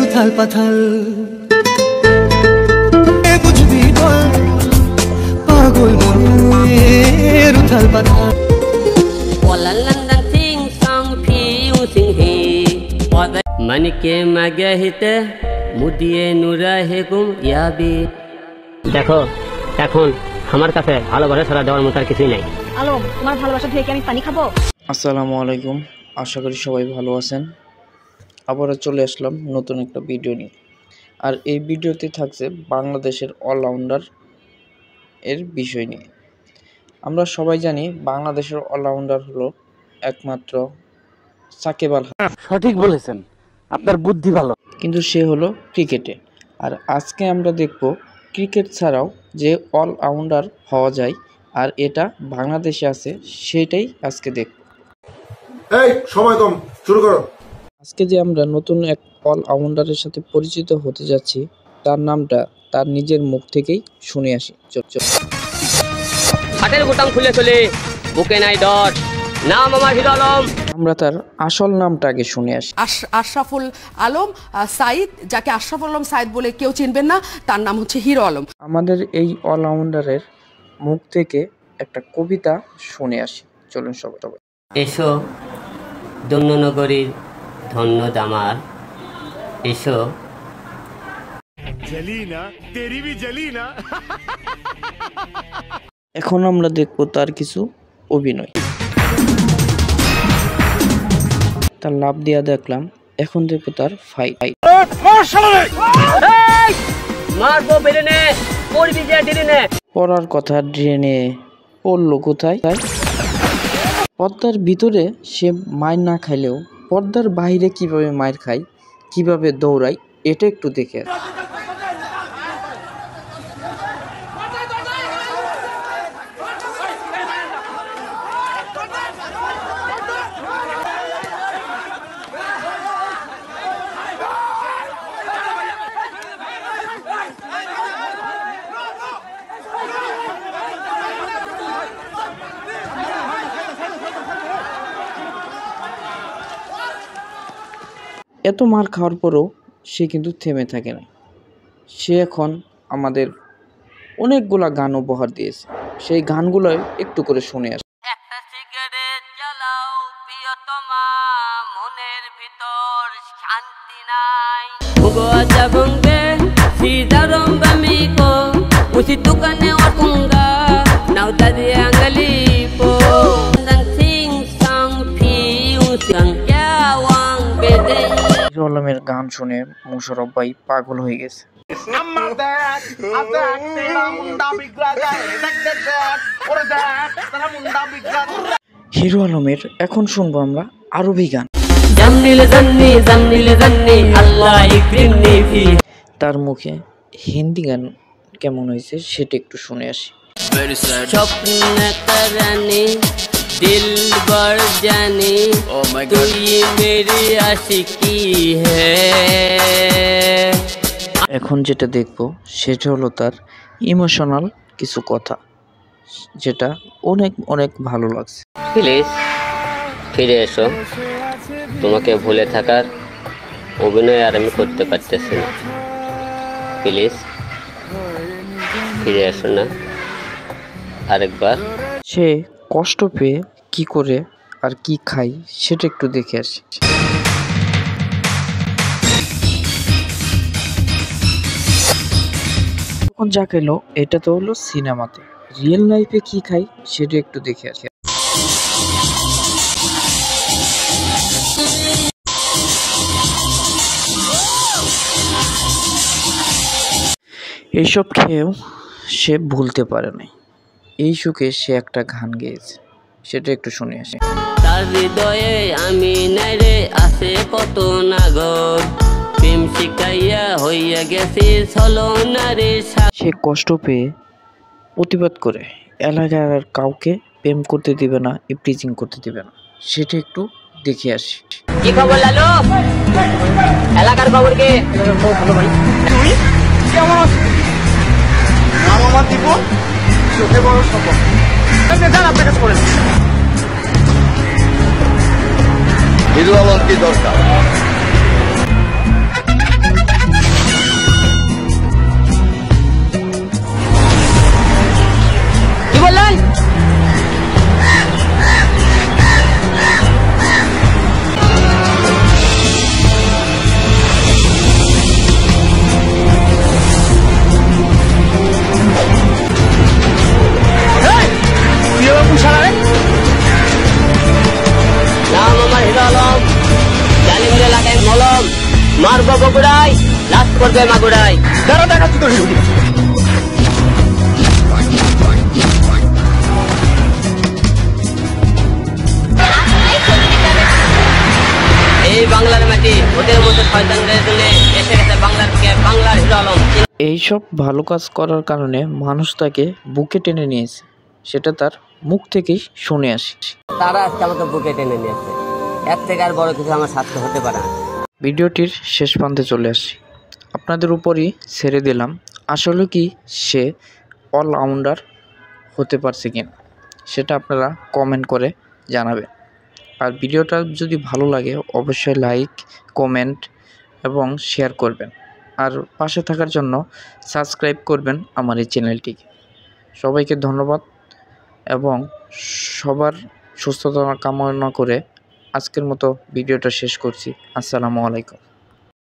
উথাল পাথাল বুঝবি পাগল মনের উথাল পাথাল मन के मगे हिते मुदिए नुरा हे गुम याबी देखो এখন আমার কাছে ভালোবাসা ছাড়া দেওয়ার মতো আর কিছুই নাই। আলম, তোমার ভালোবাসা থেকে আমি পানি খাবো? আসসালামু আলাইকুম, আশা করি সবাই ভালো আছেন। আবারও চলে আসলাম নতুন একটা ভিডিও নিয়ে। আর এই ভিডিওতে থাকছে বাংলাদেশের অলরাউন্ডার এর বিষয় নিয়ে। আমরা সবাই জানি বাংলাদেশের অলরাউন্ডার হলো একমাত্র সাকিব আল হাসান। সঠিক বলেছেন, আপনার বুদ্ধি ভালো। কিন্তু সে হলো ক্রিকেটে। আর আজকে আমরা দেখব ক্রিকেট ছাড়াও যে অলরাউন্ডার হওয়া যায় আর এটা বাংলাদেশে আছে, সেটাই আজকে দেখব। এই সময় কম, শুরু করো। আজকে যে আমরা নতুন এক অলরাউন্ডারের সাথে পরিচিত হতে যাচ্ছি, তার নামটা তার নিজের মুখ থেকেই শুনে আসি। হাটের বোতাম খুলে চলে বুকে নাই ডট, নাম আমার হিরো আলম। আমরা তার আসল নামটা আগে শুনে আসি। আশরাফুল আলম সাইদ, যাকে আশরাফুল আলম সাইদ বলে কেউ চিনবেন না, তার নাম হচ্ছে হিরো আলম। আমাদের এই অলরাউন্ডারের মুখ থেকে একটা কবিতা শুনে আসি। চলুন সবাই। এসো দন্যনগরীর ধন্য দামার, এসো এখন আমরা দেখব তার কিছু অভিনয়। তার লাভ দিয়া দেখলাম, এখন দেখবো তার ফাইট। পড়ার কথা ড্রেনে পড়লো কোথায়? পর্দার ভিতরে সে মার না খাইলেও পর্দার বাইরে কিভাবে মার খায়, কিভাবে দৌড়ায়, এটা একটু দেখে। এত মার খাওয়ার পরেও সে কিন্তু থেমে থাকে না। সে এখন আমাদের অনেকগুলা গান উপহার দিয়েছে, সেই গানগুলো একটু করে শুনে আসে। একটা সিগারেট জ্বালাও প্রিয়তমা, মনের ভিতর শান্তি নাই। মুগো আজা গঙ্গে সিদারম বামিকো মুসি দোকানে ওকুঙ্গা নাও দাদি আঙ্গলি পো সিং সং ফিউ সং ইয়াওয়াং বেদে। আলমের গান শুনে মুশারফ ভাই পাগল হয়ে গেছে। হিরো আলমের এখন শুনবো আমরা আরবি গান। তার মুখে হিন্দি গান কেমন হয়েছে সেটা একটু শুনে আসি। दिल बर जाने तू ये मेरी आशिकी है। এখন যেটা দেখবো সেটা হলো তার ইমোশনাল কিছু কথা, যেটা অনেক অনেক ভালো লাগছে। প্লিজ ফিরে এসো, তোমাকে ভুলে থাকার অভিনয় আর আমি করতে পারতেছি না। প্লিজ ফিরে এসো না আরেকবার। সে কষ্ট পেয়ে কি করে আর কি খাই সেটা একটু দেখে আসি। এখন যা খেলো এটা তো হলো সিনেমাতে, রিয়েল লাইফে কি খাই সেটা একটু দেখে আসি। এইসব খেয়েও সে ভুলতে পারে নাই। এই সুখে সে একটা গান গেয়েছে, সেটা একটু শুনে আসে। তার হৃদয়ে আমি নাই রে আছে কত নাগর, প্রেম শিখাইয়া হইয়া গেছে ছলনা রে। সে কষ্ট পেয়ে প্রতিবাদ করে এলাকার আর কাউকে প্রেম করতে দিবে না, ইপটিজিং করতে দিবে না, সেটা একটু দেখে আসি। কি খবর লালু? এলাকার খবর কি? ভালো ভাই। তুই কেমন আছিস? নাম আমার দীপু, চোখে বড় স্বপ্ন। আপনার কাছে পড়ে হিরো আলম কি দরকার? মারবো বগুড়ায়, লাশ করবে মাগুড়ায়। দাঁড়া দেখাচ্ছি তোর হিরো। এই বাংলার মাটি ওদের মতো শয়তানদের জন্য এসে গেছে বাংলার থেকে বাংলার হিরো আলম। এইসব ভালো কাজ করার কারণে মানুষ তাকে বুকে টেনে নিয়েছে, সেটা তার মুখ থেকেই শুনে আসি। তারা আজকে আমাকে বুকে টেনে নিয়েছে, এর থেকে আর বড় কিছু আমার সাথে হতে পারে না। ভিডিওটির শেষ প্রান্তে চলে আসি, আপনাদের উপরই ছেড়ে দিলাম আসলে কি সে অলরাউন্ডার হতে পারছে কিনা সেটা আপনারা কমেন্ট করে জানাবেন। আর ভিডিওটা যদি ভালো লাগে অবশ্যই লাইক, কমেন্ট এবং শেয়ার করবেন। আর পাশে থাকার জন্য সাবস্ক্রাইব করবেন আমার এই চ্যানেলটিকে। সবাইকে ধন্যবাদ এবং সবার সুস্থতা কামনা করে আজকের মতো ভিডিওটা শেষ করছি। আসসালামু আলাইকুম।